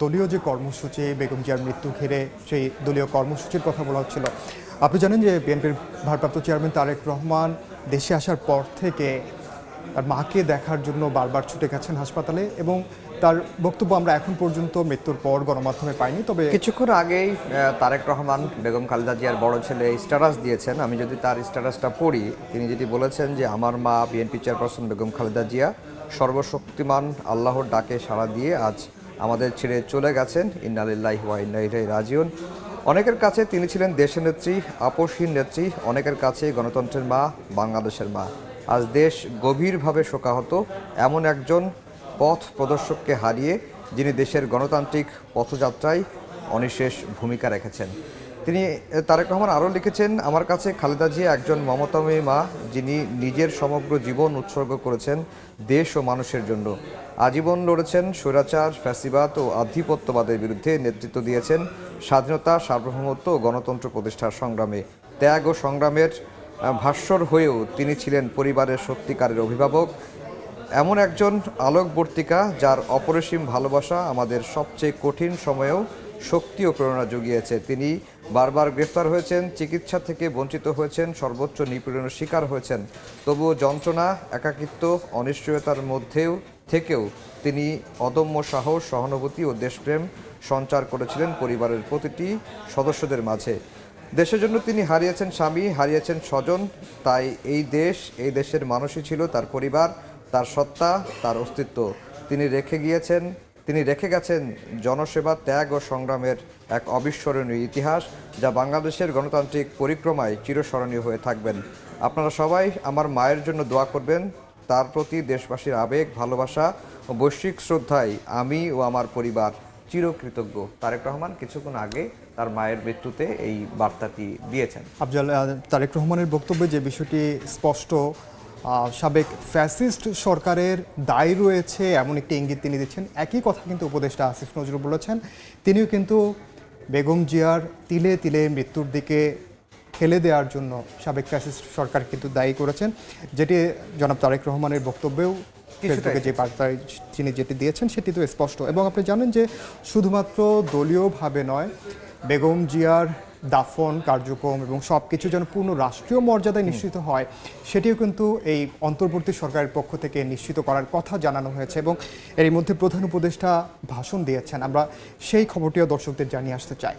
দলীয় যে কর্মসূচি বেগম জিয়ার মৃত্যু ঘিরে সেই দলীয় কর্মসূচির কথা বলা হচ্ছিল। আপনি জানেন যে বিএনপির ভারপ্রাপ্ত চেয়ারম্যান তারেক রহমান দেশে আসার পর থেকে তার মাকে দেখার জন্য বারবার ছুটে গেছেন হাসপাতালে, এবং তার বক্তব্য আমরা এখন পর্যন্ত মৃত্যুর পর গণমাধ্যমে পাইনি। তবে কিছুক্ষণ আগেই তারেক রহমান বেগম খালেদা জিয়ার বড় ছেলে স্ট্যাটাস দিয়েছেন। আমি যদি তার স্ট্যাটাসটা পড়ি, তিনি যেটি বলেছেন যে আমার মা বিএনপি চেয়ারপারসন বেগম খালেদা জিয়া সর্বশক্তিমান আল্লাহর ডাকে সাড়া দিয়ে আজ আমাদের ছেড়ে চলে গেছেন। ইন্না লিল্লাহি ওয়া ইন্না ইলাইহি রাজিউন। অনেকের কাছে তিনি ছিলেন দেশের নেত্রী, আপোষহীন নেত্রী, অনেকের কাছে গণতন্ত্রের মা, বাংলাদেশের মা। আজ দেশ গভীরভাবে শোকাহত এমন একজন পথ প্রদর্শককে হারিয়ে, যিনি দেশের গণতান্ত্রিক পথযাত্রায় অনিশেষ ভূমিকা রেখেছেন। তিনি তারেক রহমান আরও লিখেছেন, আমার কাছে খালেদা জিয়া একজন মমতাময়ী মা, যিনি নিজের সমগ্র জীবন উৎসর্গ করেছেন দেশ ও মানুষের জন্য। আজীবন লড়েছেন স্বৈরাচার, ফ্যাসিবাদ ও আধিপত্যবাদের বিরুদ্ধে, নেতৃত্ব দিয়েছেন স্বাধীনতা, সার্বভৌমত্ব ও গণতন্ত্র প্রতিষ্ঠার সংগ্রামে। ত্যাগ ও সংগ্রামের ভাস্বর হয়েও তিনি ছিলেন পরিবারের সত্যিকারের অভিভাবক, এমন একজন আলোকবর্তিকা যার অপরিসীম ভালোবাসা আমাদের সবচেয়ে কঠিন সময়েও শক্তি ও প্রেরণা জুগিয়েছে। তিনি বারবার গ্রেফতার হয়েছেন, চিকিৎসা থেকে বঞ্চিত হয়েছেন, সর্বোচ্চ নিপীড়নের শিকার হয়েছেন। তবুও যন্ত্রণা, একাকিত্ব, অনিশ্চয়তার মধ্যেও থেকেও তিনি অদম্য সাহস, সহানুভূতি ও দেশপ্রেম সঞ্চার করেছিলেন পরিবারের প্রতিটি সদস্যদের মাঝে। দেশের জন্য তিনি হারিয়েছেন স্বামী, হারিয়েছেন স্বজন। তাই এই দেশের মানুষই ছিল তার পরিবার, তার সত্তা, তার অস্তিত্ব। তিনি রেখে গেছেন জনসেবা, ত্যাগ ও সংগ্রামের এক অবিস্মরণীয় ইতিহাস, যা বাংলাদেশের গণতান্ত্রিক পরিক্রমায় চিরস্মরণীয় হয়ে থাকবেন। আপনারা সবাই আমার মায়ের জন্য দোয়া করবেন। তার প্রতি দেশবাসীর আবেগ, ভালোবাসা ও বৈশ্বিক শ্রদ্ধায় আমি ও আমার পরিবার চিরকৃতজ্ঞ। তারেক রহমান কিছুক্ষণ আগে তার মায়ের মৃত্যুতে এই বার্তাটি দিয়েছেন। আফজাল, তারেক রহমানের বক্তব্যে যে বিষয়টি স্পষ্ট, সাবেক ফ্যাসিস্ট সরকারের দায় রয়েছে এমন একটি ইঙ্গিত তিনি দিচ্ছেন। একই কথা কিন্তু উপদেষ্টা আসিফ নজরুল বলেছেন। তিনিও কিন্তু বেগম জিয়ার তিলে তিলে মৃত্যুর দিকে ঠেলে দেওয়ার জন্য সাবেক ফ্যাসিস্ট সরকার কিন্তু দায়ী করেছেন, যেটি জনাব তারেক রহমানের বক্তব্যেও ফেসবুকে যে বার্তায় তিনি যেটি দিয়েছেন সেটি তো স্পষ্ট। এবং আপনি জানেন যে শুধুমাত্র দলীয়ভাবে নয়, বেগম জিয়ার দাফন কার্যক্রম এবং সব কিছু যেন পূর্ণ রাষ্ট্রীয় মর্যাদায় নিশ্চিত হয়, সেটিও কিন্তু এই অন্তর্বর্তী সরকারের পক্ষ থেকে নিশ্চিত করার কথা জানানো হয়েছে। এবং এর মধ্যে প্রধান উপদেষ্টা ভাষণ দিয়েছেন। আমরা সেই খবরটিও দর্শকদের জানিয়ে আসতে চাই।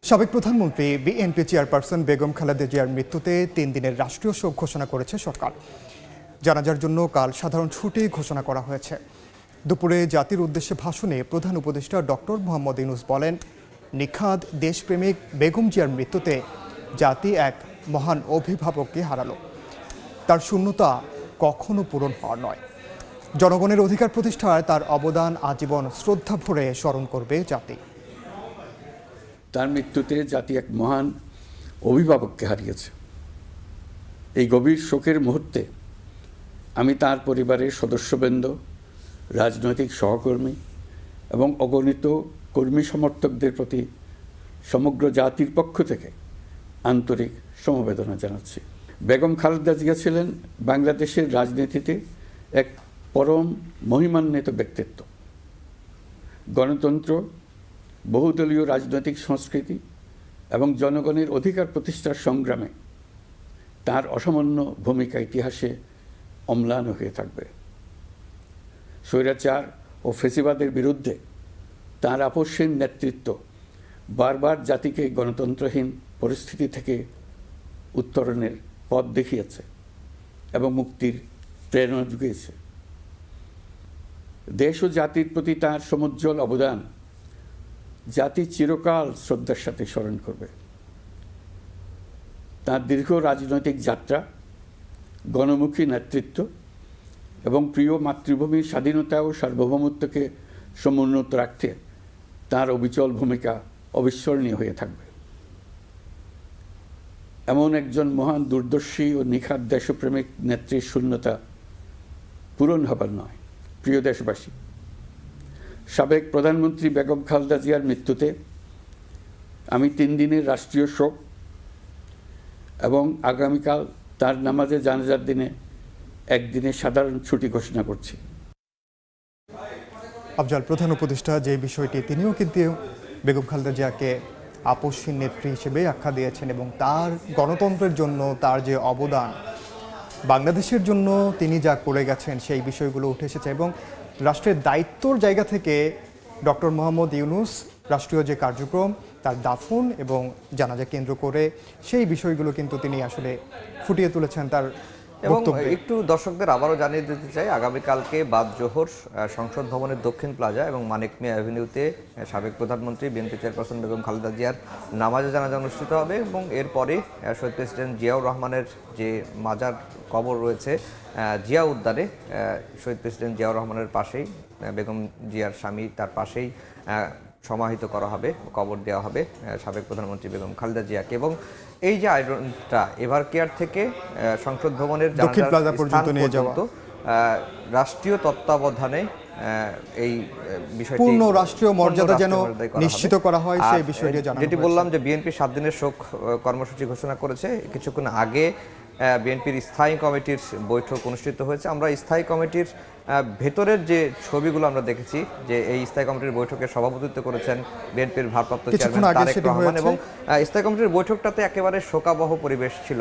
সাবেক প্রধানমন্ত্রী বিএনপি চেয়ারপারসন বেগম খালেদা জিয়ার মৃত্যুতে 3 দিনের রাষ্ট্রীয় শোক ঘোষণা করেছে সরকার। জানাজার জন্য কাল সাধারণ ছুটি ঘোষণা করা হয়েছে। দুপুরে জাতির উদ্দেশ্যে ভাষণে প্রধান উপদেষ্টা ডক্টর মোহাম্মদ ইউনূস বলেন, নিখাদ দেশপ্রেমিক বেগম জিয়ার মৃত্যুতে জাতি এক মহান অভিভাবককে হারালো। তার শূন্যতা কখনো পূরণ হওয়ার নয়। জনগণের অধিকার প্রতিষ্ঠায় তার অবদান আজীবন শ্রদ্ধা ভরে স্মরণ করবে জাতি। তার মৃত্যুতে জাতি এক মহান অভিভাবককে হারিয়েছে। এই গভীর শোকের মুহূর্তে আমি তার পরিবারের সদস্যবৃন্দ, রাজনৈতিক সহকর্মী এবং অগণিত কর্মী সমর্থকদের প্রতি সমগ্র জাতির পক্ষ থেকে আন্তরিক সমবেদনা জানাচ্ছি। বেগম খালেদা জিয়া ছিলেন বাংলাদেশের রাজনীতিতে এক পরম মহিমান্বিত ব্যক্তিত্ব। গণতন্ত্র, বহুদলীয় রাজনৈতিক সংস্কৃতি এবং জনগণের অধিকার প্রতিষ্ঠার সংগ্রামে তার অসামান্য ভূমিকা ইতিহাসে অম্লান হয়ে থাকবে। স্বৈরাচার ও ফেসিবাদের বিরুদ্ধে তার আপোষহীন নেতৃত্ব বারবার জাতিকে গণতন্ত্রহীন পরিস্থিতি থেকে উত্তরণের পথ দেখিয়েছে এবং মুক্তির প্রেরণা জুগিয়েছে। দেশ ও জাতির প্রতি তার সমুজ্জ্বল অবদান জাতি চিরকাল শ্রদ্ধার সাথে স্মরণ করবে। তার দীর্ঘ রাজনৈতিক যাত্রা, গণমুখী নেতৃত্ব এবং প্রিয় মাতৃভূমির স্বাধীনতা ও সার্বভৌমত্বকে সমুন্নত রাখতে তার অবিচল ভূমিকা অবিস্মরণীয় হয়ে থাকবে। এমন একজন মহান দূরদর্শী ও নিখাদ দেশপ্রেমিক নেত্রীর শূন্যতা পূরণ হবার নয়। প্রিয় দেশবাসী, সাবেক প্রধানমন্ত্রী বেগম খালেদা জিয়ার মৃত্যুতে আমি 3 দিনের রাষ্ট্রীয় শোক এবং আগামীকাল তার নামাজে জানাজার দিনে 1 দিনের সাধারণ ছুটি ঘোষণা করছি। আফজাল, প্রধান উপদেষ্টা যে বিষয়টি তিনিও কিন্তু বেগম খালেদা জিয়াকে আপসহীন নেত্রী হিসেবে আখ্যা দিয়েছেন এবং তার গণতন্ত্রের জন্য তার যে অবদান, বাংলাদেশের জন্য তিনি যা করে গেছেন সেই বিষয়গুলো উঠে এসেছে এবং রাষ্ট্রের দায়িত্বর জায়গা থেকে ডক্টর মোহাম্মদ ইউনূস রাষ্ট্রীয় যে কার্যক্রম তার দাফন এবং জানাজা কেন্দ্র করে সেই বিষয়গুলো কিন্তু তিনি আসলে ফুটিয়ে তুলেছেন তার এবং বক্তব্যে। একটু দর্শকদের আবারও জানিয়ে দিতে চাই, আগামীকালকে বাদ জোহর সংসদ ভবনের দক্ষিণ প্লাজা এবং মানিক মিয়া অ্যাভিনিউতে সাবেক প্রধানমন্ত্রী বিএনপি চেয়ারপারসন বেগম খালেদা জিয়ার নামাজে জানাজা অনুষ্ঠিত হবে এবং এরপরে শহীদ প্রেসিডেন্ট জিয়াউর রহমানের যে মাজার কবর রয়েছে জিয়া উদ্যানে, শহীদ প্রেসিডেন্ট জিয়াউর রহমানের পাশেই বেগম জিয়ার স্বামী তার পাশেই সমাহিত করা হবে, কবর দেওয়া হবে সাবেক প্রধানমন্ত্রী বেগম খালেদা জিয়াকে। এবং এই যে আয়োজনটা এভার কেয়ার থেকে সংসদ ভবনের দক্ষিণ প্লাজা পর্যন্ত নিয়ে যাওয়া, রাষ্ট্রীয় তত্ত্বাবধানে এই বিষয়টি পূর্ণ রাষ্ট্রীয় মর্যাদা যেন মর্যাদায় করা হবে। নিশ্চিত করা হয় সেই আর বিষয়টি জানানো যেটি হয়েছে। বললাম যে বিএনপি 7 দিনের শোক কর্মসূচি ঘোষণা করেছে। কিছুক্ষণ আগে বিএনপির স্থায়ী কমিটির বৈঠক অনুষ্ঠিত হয়েছে। আমরা স্থায়ী কমিটির ভেতরের যে ছবিগুলো আমরা দেখেছি, যে এই স্থায়ী কমিটির বৈঠকে সভাপতিত্ব করেছেন বিএনপির ভারপ্রাপ্ত চেয়ারম্যান তারেক রহমান এবং স্থায়ী কমিটির বৈঠকটাতে একেবারে শোকাবহ পরিবেশ ছিল।